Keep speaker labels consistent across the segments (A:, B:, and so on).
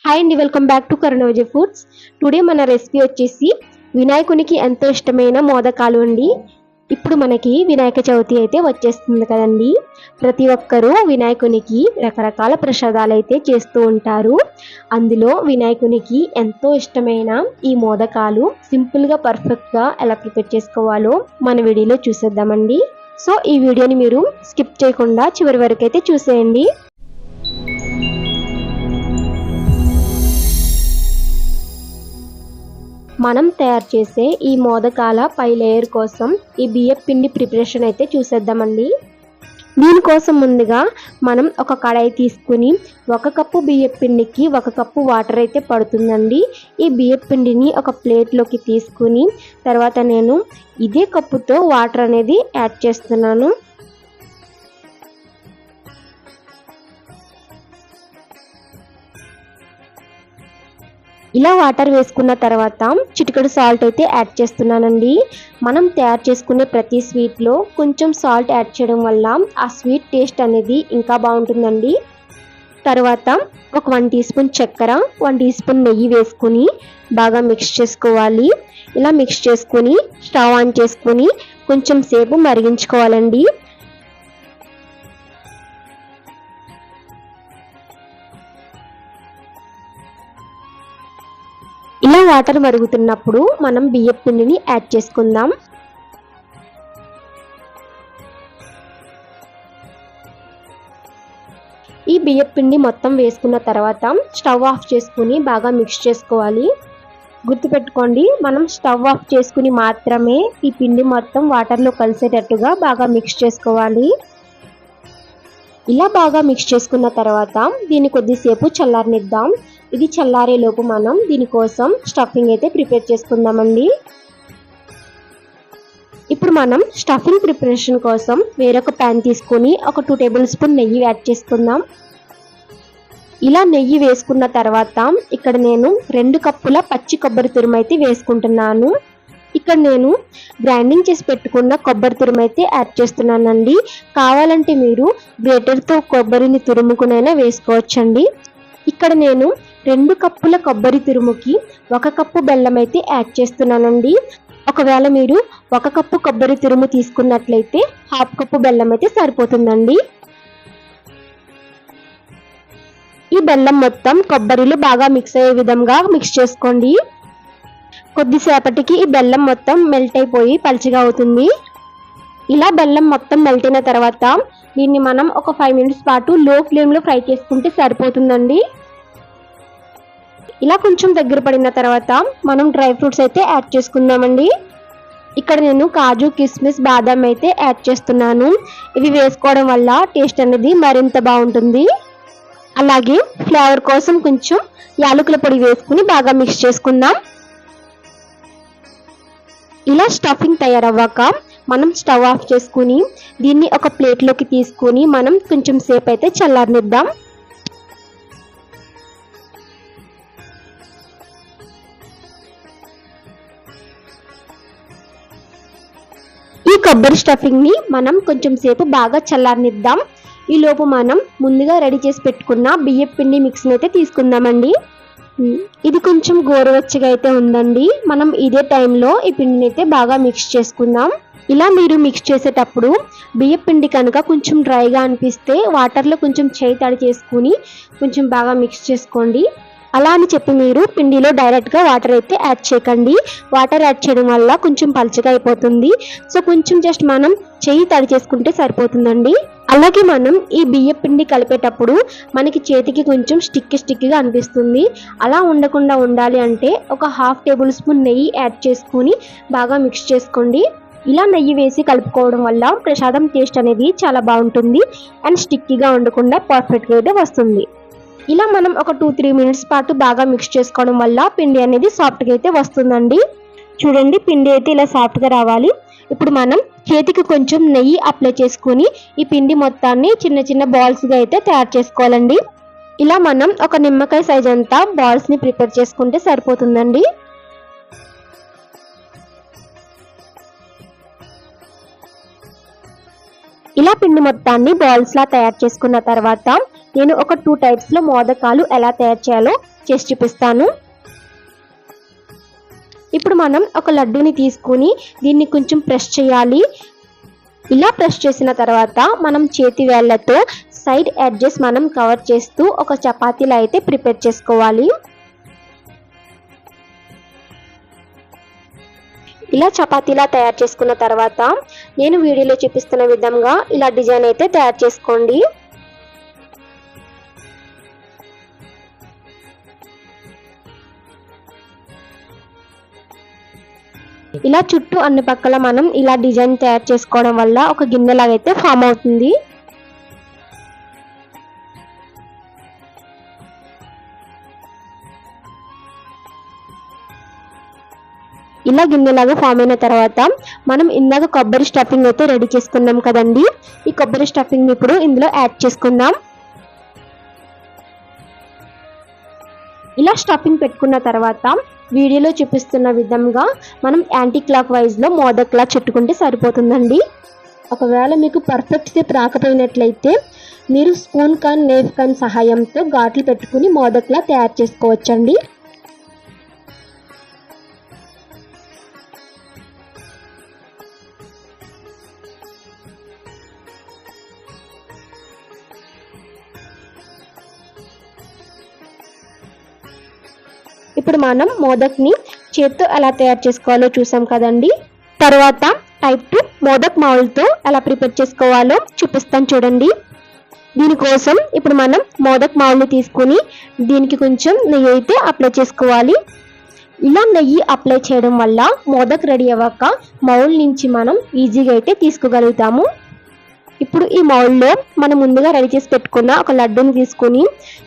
A: Hi అండి, welcome back to Karunavijay foods. Today మన recipe వచ్చేసి వినాయకునికి ఎంతో ఇష్టమైన మోదకాలు అండి. ఇప్పుడు మనకి వినాయక చవితి అయితే వచ్చేస్తుంది కదండి. ప్రతి ఒక్కరూ వినాయకునికి రకరకాల ప్రసాదాలు అయితే చేస్తూ ఉంటారు. అందులో వినాయకునికి ఎంతో ఇష్టమైన ఈ మోదకాలు సింపుల్గా పర్ఫెక్ట్గా ఎలా ప్రిపేర్ చేసుకోవాలో మన వీడియోలో చూసేద్దామండి. సో ఈ వీడియోని మీరు స్కిప్ చేయకుండా చివరి వరకు అయితే చూసేయండి. మనం తయారు చేసే ఈ మోదకాల పై లేయర్ కోసం ఈ బియ్యపు పిండి ప్రిపరేషన్ అయితే చూసేద్దామండి. దీనికోసం ముందుగా మనం ఒక కడాయి తీసుకుని 1 కప్పు బియ్యపు పిండికి 1 కప్పు వాటర్ అయితే పడుతుందండి. ఈ బియ్యపు పిండిని ఒక ప్లేట్లోకి తీసుకుని తర్వాత నేను ఇదే కప్పుతో వాటర్ అనేది యాడ్ చేస్తున్నాను. ఇలా వాటర్ వేసుకున్న తర్వాత చిటికెడు సాల్ట్ అయితే యాడ్ చేస్తున్నానండి. మనం తయారు చేసుకునే ప్రతి స్వీట్లో కొంచెం సాల్ట్ యాడ్ చేయడం వల్ల ఆ స్వీట్ టేస్ట్ అనేది ఇంకా బాగుంటుందండి. తర్వాత ఒక 1 టీ స్పూన్ చక్కెర, 1 టీ స్పూన్ నెయ్యి వేసుకుని బాగా మిక్స్ చేసుకోవాలి. ఇలా మిక్స్ చేసుకుని స్టవ్ ఆన్ చేసుకుని కొంచెం సేపు మరిగించుకోవాలండి. ఇలా వాటర్ మరుగుతున్నప్పుడు మనం బియ్యపు పిండిని యాడ్ చేసుకుందాం. ఈ బియ్యపు పిండి మొత్తం వేసుకున్న తర్వాత స్టవ్ ఆఫ్ చేసుకుని బాగా మిక్స్ చేసుకోవాలి. గుర్తుపెట్టుకోండి, మనం స్టవ్ ఆఫ్ చేసుకుని మాత్రమే ఈ పిండి మొత్తం వాటర్లో కలిసేటట్టుగా బాగా మిక్స్ చేసుకోవాలి. ఇలా బాగా మిక్స్ చేసుకున్న తర్వాత దీన్ని కొద్దిసేపు చల్లారనిద్దాం. ఇది చల్లారే లోపు మనం దీనికోసం స్టఫింగ్ అయితే ప్రిపేర్ చేసుకుందామండి. ఇప్పుడు మనం స్టఫింగ్ ప్రిపరేషన్ కోసం వేరొక ప్యాన్ తీసుకొని ఒక 2 టేబుల్ స్పూన్ నెయ్యి యాడ్ చేసుకుందాం. ఇలా నెయ్యి వేసుకున్న తర్వాత ఇక్కడ నేను 2 కప్పుల పచ్చి కొబ్బరి తురుము అయితే వేసుకుంటున్నాను. ఇక్కడ నేను గ్రైండింగ్ చేసి పెట్టుకున్న కొబ్బరి తురుము అయితే యాడ్ చేస్తున్నానండి. కావాలంటే మీరు గ్రేటర్తో కొబ్బరిని తురుముకునైనా వేసుకోవచ్చండి. ఇక్కడ నేను 2 కప్పుల కొబ్బరి తురుముకి 1 కప్పు బెల్లం అయితే యాడ్ చేస్తున్నానండి. ఒకవేళ మీరు 1 కప్పు కొబ్బరి తురుము తీసుకున్నట్లయితే 1/2 కప్పు బెల్లం అయితే సరిపోతుందండి. ఈ బెల్లం మొత్తం కొబ్బరిలో బాగా మిక్స్ అయ్యే విధంగా మిక్స్ చేసుకోండి. కొద్దిసేపటికి ఈ బెల్లం మొత్తం మెల్ట్ అయిపోయి పలుచగా అవుతుంది. ఇలా బెల్లం మొత్తం మెల్ట్ అయిన తర్వాత దీన్ని మనం ఒక 5 మినిట్స్ పాటు లో ఫ్లేమ్లో ఫ్రై చేసుకుంటే సరిపోతుందండి. ఇలా కొంచెం దగ్గర పడిన తర్వాత మనం డ్రై ఫ్రూట్స్ అయితే యాడ్ చేసుకుందామండి. ఇక్కడ నేను కాజు, కిస్మిస్, బాదాం అయితే యాడ్ చేస్తున్నాను. ఇవి వేసుకోవడం వల్ల టేస్ట్ అనేది మరింత బాగుంటుంది. అలాగే ఫ్లేవర్ కోసం కొంచెం యాలకుల పొడి వేసుకుని బాగా మిక్స్ చేసుకుందాం. ఇలా స్టఫింగ్ తయారవ్వాక మనం స్టవ్ ఆఫ్ చేసుకుని దీన్ని ఒక ప్లేట్లోకి తీసుకుని మనం కొంచెం సేపు అయితే చల్లారనిద్దాం. ఈ కొబ్బరి స్టఫింగ్ ని మనం కొంచెం సేపు బాగా చల్లారనిద్దాం. ఈ లోపు మనం ముందుగా రెడీ చేసి పెట్టుకున్న బియ్యపు పిండి మిక్స్ని అయితే తీసుకుందామండి. ఇది కొంచెం గోరువెచ్చగా అయితే ఉందండి. మనం ఇదే టైంలో ఈ పిండిని అయితే బాగా మిక్స్ చేసుకుందాం. ఇలా మీరు మిక్స్ చేసేటప్పుడు బియ్యపు పిండి కనుక కొంచెం డ్రైగా అనిపిస్తే వాటర్లో కొంచెం చేయి తడి చేసుకుని కొంచెం బాగా మిక్స్ చేసుకోండి. అలా అని చెప్పి మీరు పిండిలో డైరెక్ట్గా వాటర్ అయితే యాడ్ చేయకండి. వాటర్ యాడ్ చేయడం వల్ల కొంచెం పలుచగా అయిపోతుంది. సో కొంచెం జస్ట్ మనం చేయి తడి చేసుకుంటే సరిపోతుందండి. అలాగే మనం ఈ బియ్యపు పిండి కలిపేటప్పుడు మనకి చేతికి కొంచెం స్టిక్కీగా అనిపిస్తుంది. అలా ఉండకుండా ఉండాలి అంటే ఒక 1/2 టేబుల్ స్పూన్ నెయ్యి యాడ్ చేసుకుని బాగా మిక్స్ చేసుకోండి. ఇలా నెయ్యి వేసి కలుపుకోవడం వల్ల ప్రసాదం టేస్ట్ అనేది చాలా బాగుంటుంది అండ్ స్టిక్కీగా ఉండకుండా పర్ఫెక్ట్గా అయితే వస్తుంది. ఇలా మనం ఒక 2-3 మినిట్స్ పాటు బాగా మిక్స్ చేసుకోవడం వల్ల పిండి అనేది సాఫ్ట్గా అయితే వస్తుందండి. చూడండి, పిండి అయితే ఇలా సాఫ్ట్గా రావాలి. ఇప్పుడు మనం చేతికి కొంచెం నెయ్యి అప్లై చేసుకుని ఈ పిండి మొత్తాన్ని చిన్న చిన్న బాల్స్గా అయితే తయారు చేసుకోవాలండి. ఇలా మనం ఒక నిమ్మకాయ సైజ్ అంతా బాల్స్ని ప్రిపేర్ చేసుకుంటే సరిపోతుందండి. ఇలా పిండి మొత్తాన్ని బాల్స్ లా తయారు చేసుకున్న తర్వాత నేను ఒక 2 టైప్స్ లో మోదకాలు ఎలా తయారు చేయాలో చేసి చూపిస్తాను. ఇప్పుడు మనం ఒక లడ్డూని తీసుకుని దీన్ని కొంచెం ప్రెస్ చేయాలి. ఇలా ప్రెస్ చేసిన తర్వాత మనం చేతి వేళ్ళతో సైడ్ ఎడ్జెస్ మనం కవర్ చేస్తూ ఒక చపాతీలా అయితే ప్రిపేర్ చేసుకోవాలి. ఇలా చపాతీలా తయారు చేసుకున్న తర్వాత నేను వీడియోలో చూపిస్తున్న విధంగా ఇలా డిజైన్ అయితే తయారు చేసుకోండి. ఇలా చుట్టూ అన్ని పక్కల మనం ఇలా డిజైన్ తయారు చేసుకోవడం వల్ల ఒక గిన్నెలాగా అయితే ఫామ్ అవుతుంది. ఇలా గిన్నెలాగా ఫామ్ అయిన తర్వాత మనం ఇందాక కొబ్బరి స్టఫింగ్ అయితే రెడీ చేసుకున్నాం కదండి. ఈ కొబ్బరి స్టఫింగ్ ఇప్పుడు ఇందులో యాడ్ చేసుకుందాం. ఇలా స్టఫింగ్ పెట్టుకున్న తర్వాత వీడియోలో చూపిస్తున్న విధంగా మనం యాంటీ క్లాక్ వైజ్ లో మోదక్లా చుట్టుకుంటే సరిపోతుందండి. ఒకవేళ మీకు పర్ఫెక్ట్ షేప్ రాకపోయినట్లయితే మీరు స్పూన్ కాన్ నేఫ్ కాన్ సహాయంతో ఘాట్లు పెట్టుకుని మోదక్లా తయారు చేసుకోవచ్చండి. ఇప్పుడు మనం మోదక్ని చేత్తో ఎలా తయారు చేసుకోవాలో చూసాం కదండి. తర్వాత టైప్ 2 మోదక్ మౌల్డ్తో ఎలా ప్రిపేర్ చేసుకోవాలో చూపిస్తాను చూడండి. దీనికోసం ఇప్పుడు మనం మోదక్ మౌల్డ్ని తీసుకుని దీనికి కొంచెం నెయ్యి అయితే అప్లై చేసుకోవాలి. ఇలా నెయ్యి అప్లై చేయడం వల్ల మోదక్ రెడీ అవ్వక మౌల్డ్ నుంచి మనం ఈజీగా అయితే తీసుకోగలుగుతాము. ఇప్పుడు ఈ మౌల్డ్లో మనం ముందుగా రెడీ చేసి పెట్టుకున్న ఒక లడ్డూని తీసుకుని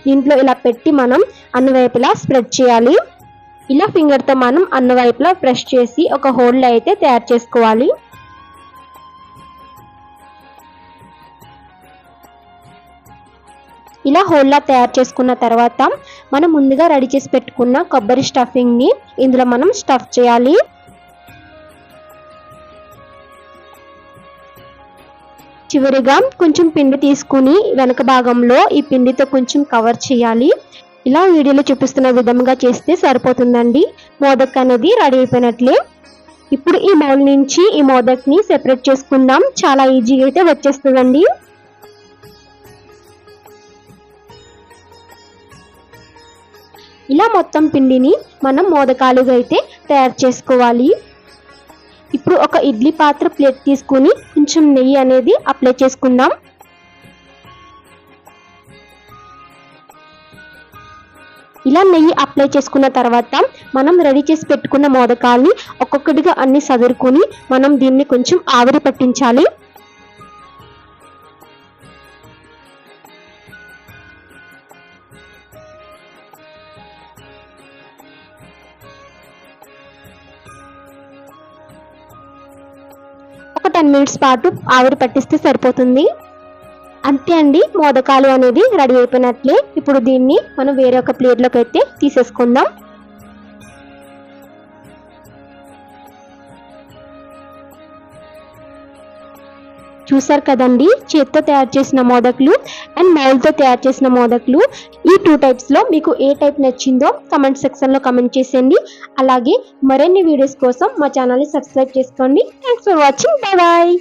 A: దీంట్లో ఇలా పెట్టి మనం అన్ని వైపులా స్ప్రెడ్ చేయాలి. ఇలా ఫింగర్తో మనం అన్ని వైపులా ప్రెస్ చేసి ఒక హోల్ అయితే తయారు చేసుకోవాలి. ఇలా హోల్లా తయారు చేసుకున్న తర్వాత మనం ముందుగా రెడీ చేసి పెట్టుకున్న కొబ్బరి స్టఫింగ్ని ఇందులో మనం స్టఫ్ చేయాలి. చివరిగా కొంచెం పిండి తీసుకుని వెనక భాగంలో ఈ పిండితో కొంచెం కవర్ చేయాలి. ఇలా వీడియోలో చూపిస్తున్న విధంగా చేస్తే సరిపోతుందండి. మోదక్ అనేది రెడీ అయిపోయినట్లే. ఇప్పుడు ఈ మౌల్డ్ నుంచి ఈ మోదక్ని సెపరేట్ చేసుకుందాం. చాలా ఈజీగా అయితే వచ్చేస్తుందండి. ఇలా మొత్తం పిండిని మనం మోదకాలుగా అయితే తయారు చేసుకోవాలి. ఇప్పుడు ఒక ఇడ్లీ పాత్ర ప్లేట్ తీసుకుని కొంచెం నెయ్యి అనేది అప్లై చేసుకుందాం. ఇలా నెయ్యి అప్లై చేసుకున్న తర్వాత మనం రెడీ చేసి పెట్టుకున్న మోదకాల్ని ఒక్కొక్కటిగా అన్ని సదురుకొని మనం దీన్ని కొంచెం ఆవిరి పట్టించాలి. ఒక 10 మినిట్స్ పాటు ఆవిరి పట్టిస్తే సరిపోతుంది. అంతే అండి, మోదకాలు అనేది రెడీ అయిపోయినట్లే. ఇప్పుడు దీన్ని మనం వేరే ఒక ప్లేట్లోకి అయితే తీసేసుకుందాం. చూసారు కదండి, చేత్తో తయారు చేసిన మోదకులు అండ్ మౌల్డ్తో తయారు చేసిన మోదకులు. ఈ 2 టైప్స్ లో మీకు ఏ టైప్ నచ్చిందో కమెంట్ సెక్షన్ లో కమెంట్ చేసేయండి. అలాగే మరిన్ని వీడియోస్ కోసం మా ఛానల్ ని సబ్స్క్రైబ్ చేసుకోండి. Thanks for watching. Bye bye.